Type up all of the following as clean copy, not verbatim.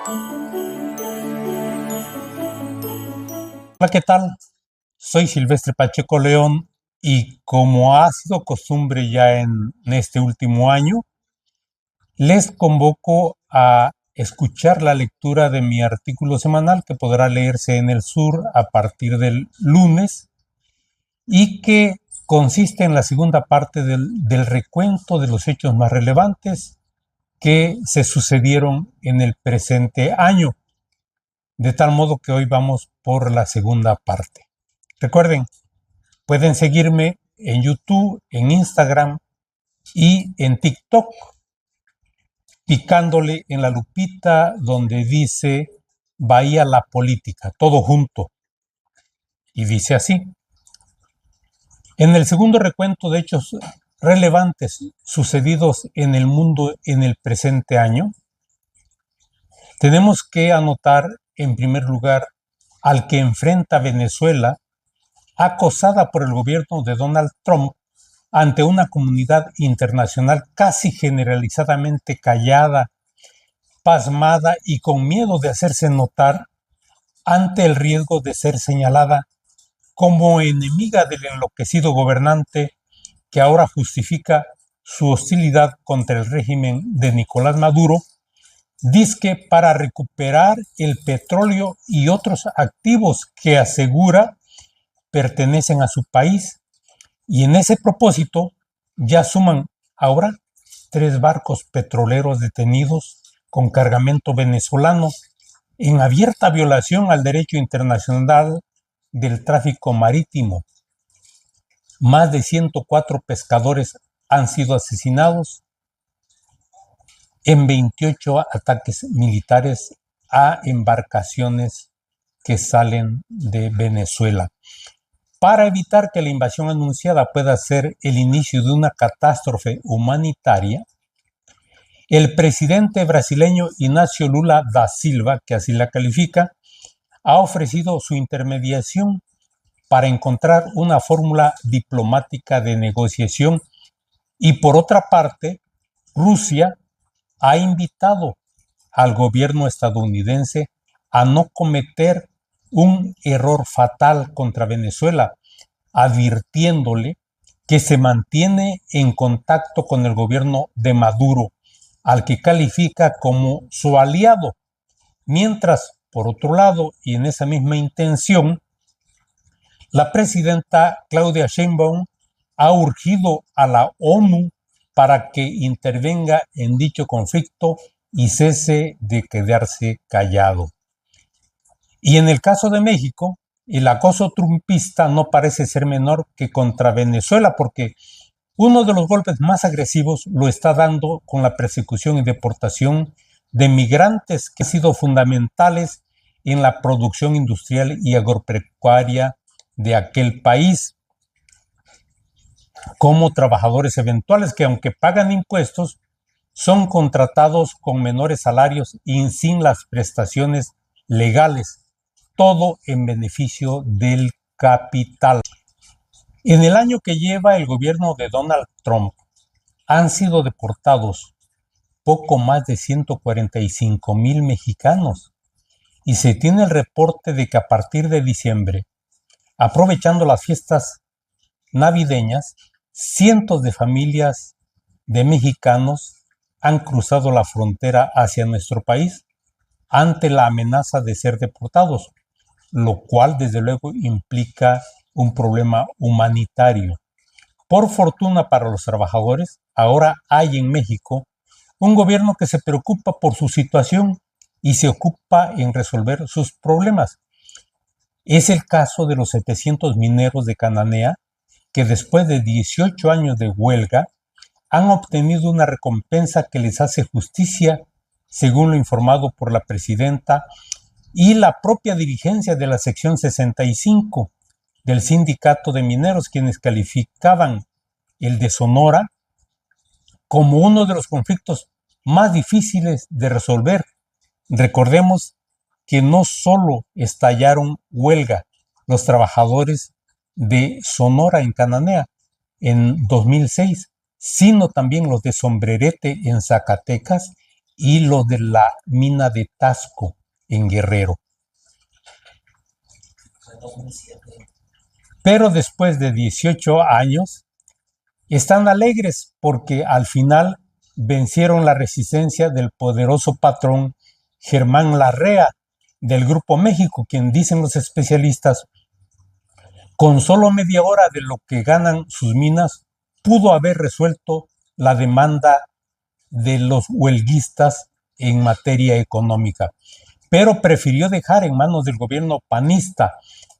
Hola, ¿qué tal? Soy Silvestre Pacheco León y como ha sido costumbre ya en este último año, les convoco a escuchar la lectura de mi artículo semanal que podrá leerse en El Sur a partir del lunes y que consiste en la segunda parte del recuento de los hechos más relevantes que se sucedieron en el presente año, de tal modo que hoy vamos por la segunda parte. Recuerden, pueden seguirme en YouTube, en Instagram y en TikTok, picándole en la lupita donde dice Bahía la Política, todo junto. Y dice así: en el segundo recuento de hechos relevantes sucedidos en el mundo en el presente año, tenemos que anotar en primer lugar al que enfrenta Venezuela, acosada por el gobierno de Donald Trump ante una comunidad internacional casi generalizadamente callada, pasmada y con miedo de hacerse notar ante el riesgo de ser señalada como enemiga del enloquecido gobernante que ahora justifica su hostilidad contra el régimen de Nicolás Maduro, dizque para recuperar el petróleo y otros activos que asegura pertenecen a su país. Y en ese propósito ya suman ahora 3 barcos petroleros detenidos con cargamento venezolano en abierta violación al derecho internacional del tráfico marítimo. Más de 104 pescadores han sido asesinados en 28 ataques militares a embarcaciones que salen de Venezuela. Para evitar que la invasión anunciada pueda ser el inicio de una catástrofe humanitaria, el presidente brasileño Inácio Lula da Silva, que así la califica, ha ofrecido su intermediación para encontrar una fórmula diplomática de negociación y, por otra parte, Rusia ha invitado al gobierno estadounidense a no cometer un error fatal contra Venezuela, advirtiéndole que se mantiene en contacto con el gobierno de Maduro, al que califica como su aliado, mientras, por otro lado, y en esa misma intención, la presidenta Claudia Sheinbaum ha urgido a la ONU para que intervenga en dicho conflicto y cese de quedarse callado. Y en el caso de México, el acoso trumpista no parece ser menor que contra Venezuela, porque uno de los golpes más agresivos lo está dando con la persecución y deportación de migrantes que han sido fundamentales en la producción industrial y agropecuaria de aquel país, como trabajadores eventuales que, aunque pagan impuestos, son contratados con menores salarios y sin las prestaciones legales, todo en beneficio del capital. En el año que lleva el gobierno de Donald Trump, han sido deportados poco más de 145,000 mexicanos y se tiene el reporte de que a partir de diciembre, aprovechando las fiestas navideñas, cientos de familias de mexicanos han cruzado la frontera hacia nuestro país ante la amenaza de ser deportados, lo cual desde luego implica un problema humanitario. Por fortuna para los trabajadores, ahora hay en México un gobierno que se preocupa por su situación y se ocupa en resolver sus problemas. Es el caso de los 700 mineros de Cananea que después de 18 años de huelga han obtenido una recompensa que les hace justicia, según lo informado por la presidenta y la propia dirigencia de la sección 65 del sindicato de mineros, quienes calificaban el de Sonora como uno de los conflictos más difíciles de resolver. Recordemos que no solo estallaron huelga los trabajadores de Sonora en Cananea en 2006, sino también los de Sombrerete en Zacatecas y lo de la mina de Tasco en Guerrero. Pero después de 18 años, están alegres porque al final vencieron la resistencia del poderoso patrón Germán Larrea del Grupo México, quien dicen los especialistas, con solo media hora de lo que ganan sus minas, pudo haber resuelto la demanda de los huelguistas en materia económica, pero prefirió dejar en manos del gobierno panista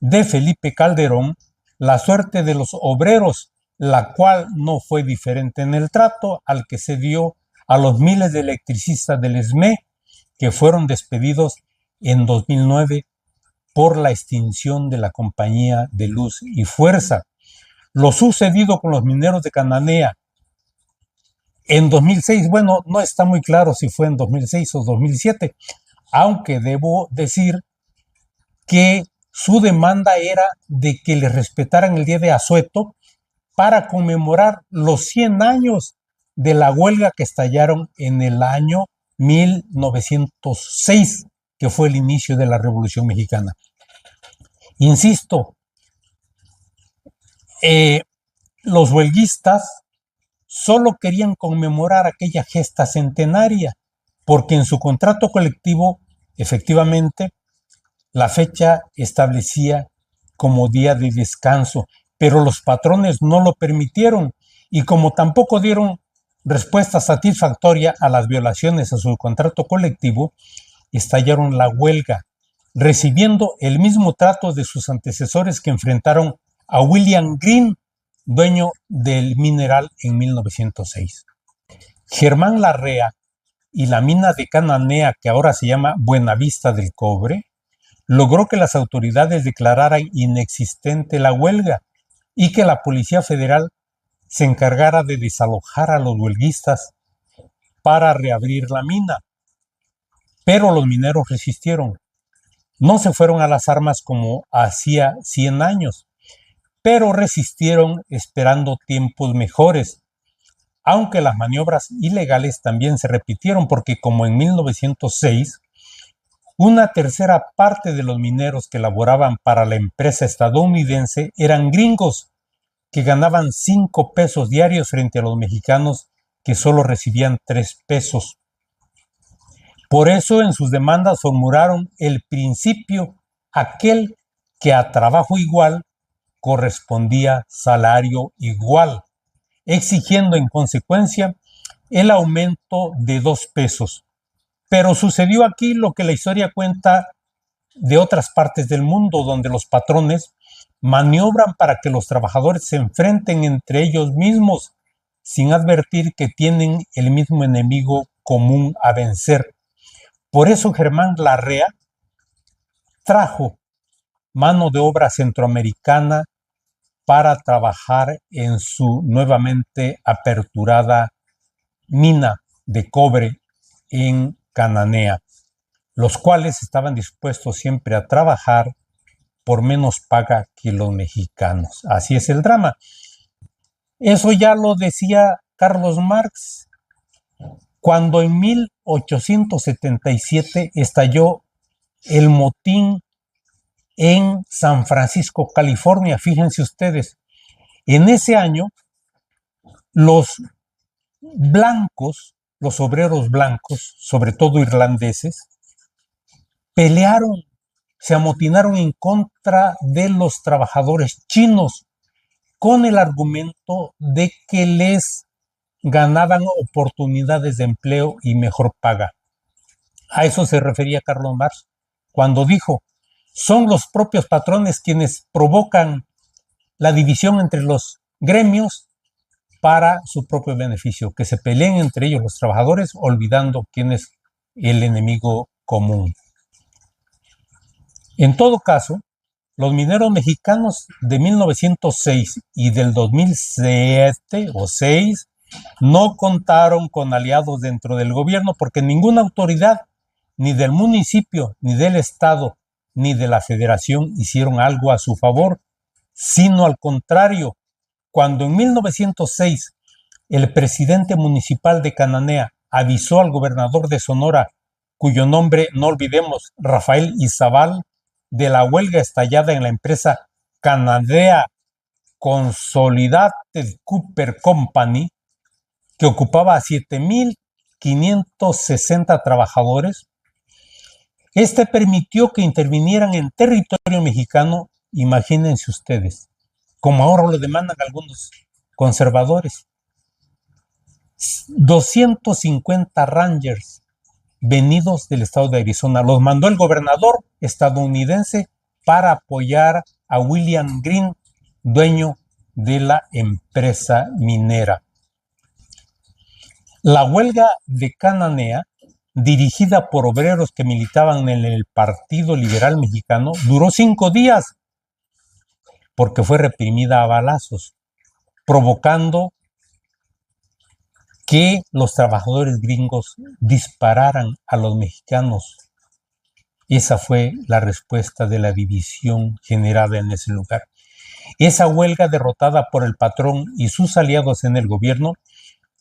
de Felipe Calderón la suerte de los obreros, la cual no fue diferente en el trato al que se dio a los miles de electricistas del SME que fueron despedidos en 2009 por la extinción de la Compañía de Luz y Fuerza. Lo sucedido con los mineros de Cananea en 2006, bueno, no está muy claro si fue en 2006 o 2007, aunque debo decir que su demanda era de que le respetaran el día de asueto para conmemorar los 100 años de la huelga que estallaron en el año 1906, que fue el inicio de la Revolución Mexicana. Insisto, los huelguistas solo querían conmemorar aquella gesta centenaria, porque en su contrato colectivo, efectivamente, la fecha establecía como día de descanso, pero los patrones no lo permitieron y como tampoco dieron respuesta satisfactoria a las violaciones a su contrato colectivo, estallaron la huelga, recibiendo el mismo trato de sus antecesores que enfrentaron a William Green, dueño del mineral en 1906. Germán Larrea y la mina de Cananea, que ahora se llama Buenavista del Cobre, logró que las autoridades declararan inexistente la huelga y que la Policía Federal se encargara de desalojar a los huelguistas para reabrir la mina. Pero los mineros resistieron. No se fueron a las armas como hacía 100 años, pero resistieron esperando tiempos mejores, aunque las maniobras ilegales también se repitieron porque como en 1906, una tercera parte de los mineros que laboraban para la empresa estadounidense eran gringos que ganaban 5 pesos diarios frente a los mexicanos que solo recibían 3 pesos. Por eso en sus demandas formularon el principio aquel que a trabajo igual correspondía salario igual, exigiendo en consecuencia el aumento de 2 pesos. Pero sucedió aquí lo que la historia cuenta de otras partes del mundo, donde los patrones maniobran para que los trabajadores se enfrenten entre ellos mismos, sin advertir que tienen el mismo enemigo común a vencer. Por eso Germán Larrea trajo mano de obra centroamericana para trabajar en su nuevamente aperturada mina de cobre en Cananea, los cuales estaban dispuestos siempre a trabajar por menos paga que los mexicanos. Así es el drama. Eso ya lo decía Carlos Marx cuando en 1877 estalló el motín en San Francisco, California. Fíjense ustedes, en ese año los blancos, los obreros blancos, sobre todo irlandeses, pelearon, se amotinaron en contra de los trabajadores chinos con el argumento de que les ganaban oportunidades de empleo y mejor paga. A eso se refería Carlos Marx cuando dijo: son los propios patrones quienes provocan la división entre los gremios para su propio beneficio, que se peleen entre ellos los trabajadores, olvidando quién es el enemigo común. En todo caso, los mineros mexicanos de 1906 y del 2007 o 6 no contaron con aliados dentro del gobierno porque ninguna autoridad, ni del municipio, ni del estado, ni de la federación hicieron algo a su favor, sino al contrario. Cuando en 1906 el presidente municipal de Cananea, avisó al gobernador de Sonora, cuyo nombre no olvidemos, Rafael Izabal, de la huelga estallada en la empresa Cananea Consolidated Cooper Company, que ocupaba a 7,560 trabajadores. Este permitió que intervinieran en territorio mexicano, imagínense ustedes, como ahora lo demandan algunos conservadores, 250 Rangers venidos del estado de Arizona. Los mandó el gobernador estadounidense para apoyar a William Green, dueño de la empresa minera. La huelga de Cananea, dirigida por obreros que militaban en el Partido Liberal Mexicano, duró 5 días porque fue reprimida a balazos, provocando que los trabajadores gringos dispararan a los mexicanos. Esa fue la respuesta de la división generada en ese lugar. Esa huelga, derrotada por el patrón y sus aliados en el gobierno,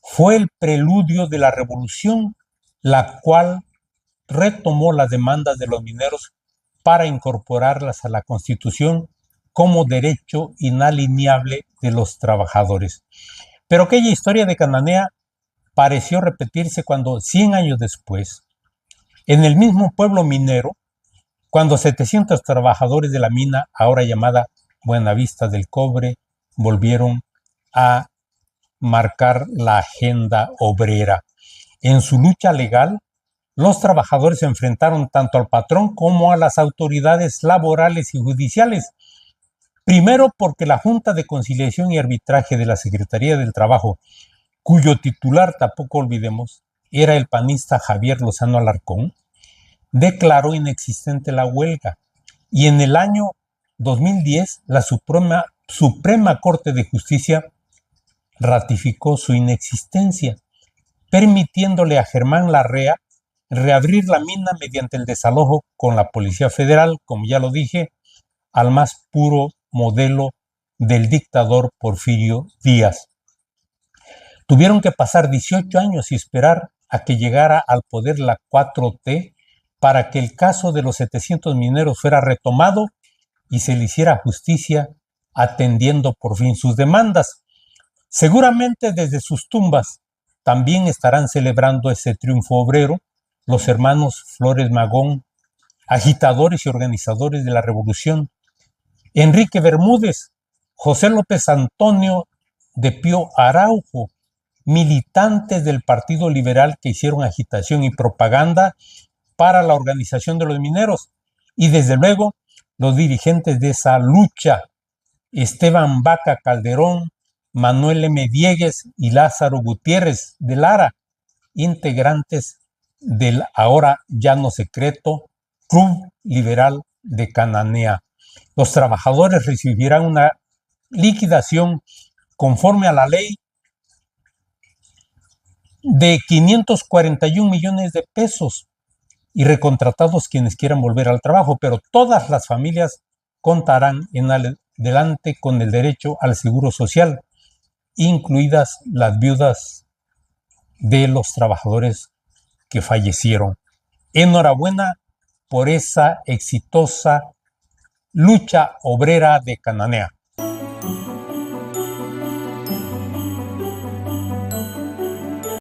fue el preludio de la revolución, la cual retomó las demandas de los mineros para incorporarlas a la Constitución como derecho inalienable de los trabajadores. Pero aquella historia de Cananea pareció repetirse cuando 100 años después, en el mismo pueblo minero, cuando 700 trabajadores de la mina, ahora llamada Buenavista del Cobre, volvieron a marcar la agenda obrera. En su lucha legal, los trabajadores se enfrentaron tanto al patrón como a las autoridades laborales y judiciales. Primero porque la Junta de Conciliación y Arbitraje de la Secretaría del Trabajo, cuyo titular, tampoco olvidemos, era el panista Javier Lozano Alarcón, declaró inexistente la huelga. Y en el año 2010, la Suprema Corte de Justicia ratificó su inexistencia, permitiéndole a Germán Larrea reabrir la mina mediante el desalojo con la Policía Federal, como ya lo dije, al más puro modelo del dictador Porfirio Díaz. Tuvieron que pasar 18 años y esperar a que llegara al poder la 4T para que el caso de los 700 mineros fuera retomado y se le hiciera justicia, atendiendo por fin sus demandas. Seguramente desde sus tumbas también estarán celebrando ese triunfo obrero los hermanos Flores Magón, agitadores y organizadores de la revolución, Enrique Bermúdez, José López Antonio de Pío Araujo, militantes del Partido Liberal que hicieron agitación y propaganda para la organización de los mineros, y desde luego los dirigentes de esa lucha, Esteban Vaca Calderón, Manuel M. Diegues y Lázaro Gutiérrez de Lara, integrantes del ahora ya no secreto Club Liberal de Cananea. Los trabajadores recibirán una liquidación conforme a la ley de 541 millones de pesos y recontratados quienes quieran volver al trabajo, pero todas las familias contarán en adelante con el derecho al seguro social, incluidas las viudas de los trabajadores que fallecieron. Enhorabuena por esa exitosa lucha obrera de Cananea.